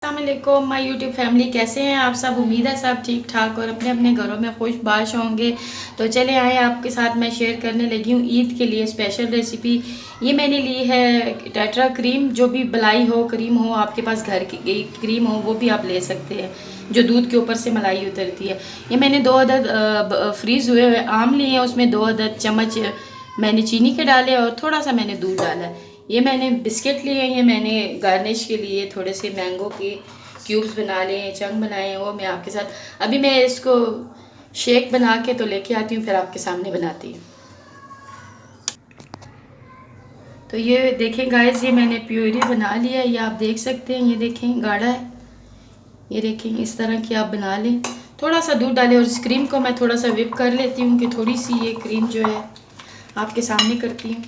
अस्सलामुअलैकुम my YouTube family, कैसे हैं आप सब। उम्मीद है सब ठीक ठाक और अपने अपने घरों में खुशबाश होंगे। तो चले आए आपके साथ मैं शेयर करने लगी हूँ ईद के लिए स्पेशल रेसिपी। ये मैंने ली है टेट्रा क्रीम, जो भी मलाई हो क्रीम हो आपके पास, घर की क्रीम हो वो भी आप ले सकते हैं, जो दूध के ऊपर से मलाई उतरती है। ये मैंने 2 अदद फ्रीज़ हुए हुए आम लिए हैं, उसमें 2 अदद चम्मच मैंने चीनी के डाले और थोड़ा सा मैंने दूध डाला है। ये मैंने बिस्किट लिए हैं, ये मैंने गार्निश के लिए थोड़े से मैंगो के क्यूब्स बना लिए हैं, चंक बनाए हैं, वो मैं आपके साथ अभी मैं इसको शेक बना के तो लेके आती हूँ, फिर आपके सामने बनाती हूँ। तो ये देखें गाइस, ये मैंने प्यूरी बना लिया है, ये आप देख सकते हैं। ये देखें गाढ़ा है, ये देखें इस तरह की आप बना लें। थोड़ा सा दूध डालें और इस क्रीम को मैं थोड़ा सा विप कर लेती हूँ कि थोड़ी सी ये क्रीम जो है आपके सामने करती हूँ।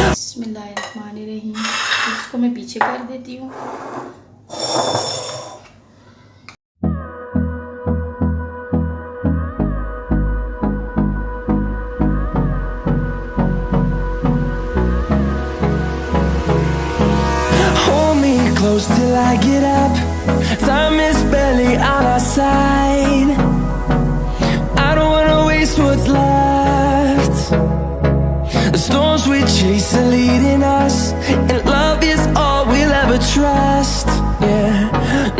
बिस्मिल्लाहिर्रहमानिर्रहीम, इसको मैं पीछे कर देती हूँ। Close till I get up. Time is barely on our side. I don't wanna waste what's left. The storms we chase are leading us, and love is all we'll ever trust. Yeah,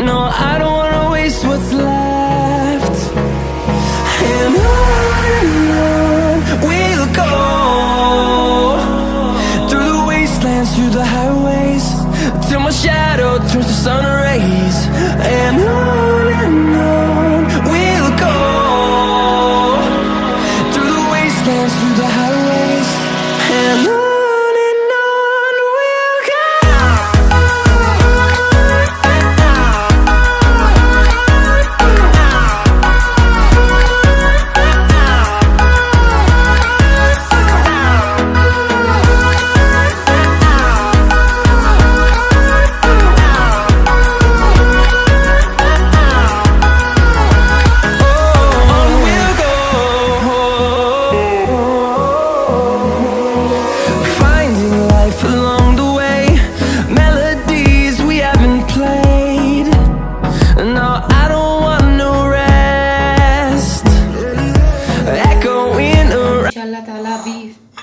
no, I don't wanna waste what's left. And on we'll go, through the wastelands, through the highways, till my shadow turns to sun rays. And on we'll go, through the wastelands, through the highways. And on we'll go.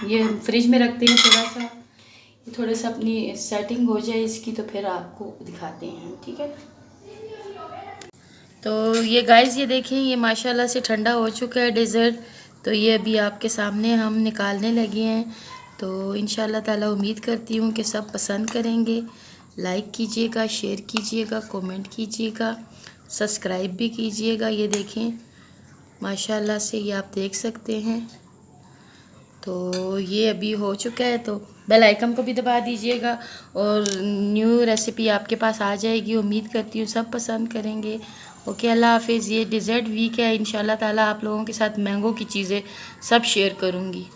ये fridge में रखते हैं थोड़ा सा अपनी setting हो जाए इसकी, तो फिर आपको दिखाते हैं, ठीक है। तो ये गाइस, ये देखें, ये माशाल्लाह से ठंडा हो चुका है डेज़र्ट। तो ये अभी आपके सामने हम निकालने लगे हैं। तो इंशाल्लाह ताला उम्मीद करती हूँ कि सब पसंद करेंगे। लाइक कीजिएगा, शेयर कीजिएगा, कमेंट कीजिएगा, सब्सक्राइब भी कीजिएगा। ये देखें माशाल्लाह से, ये आप देख सकते हैं। तो ये अभी हो चुका है, तो बेल आइकन को भी दबा दीजिएगा और न्यू रेसिपी आपके पास आ जाएगी। उम्मीद करती हूँ सब पसंद करेंगे। ओके, अल्लाह हाफिज़। ये डिज़र्ट वीक है, इंशाल्लाह ताला आप लोगों के साथ मैंगो की चीज़ें सब शेयर करूँगी।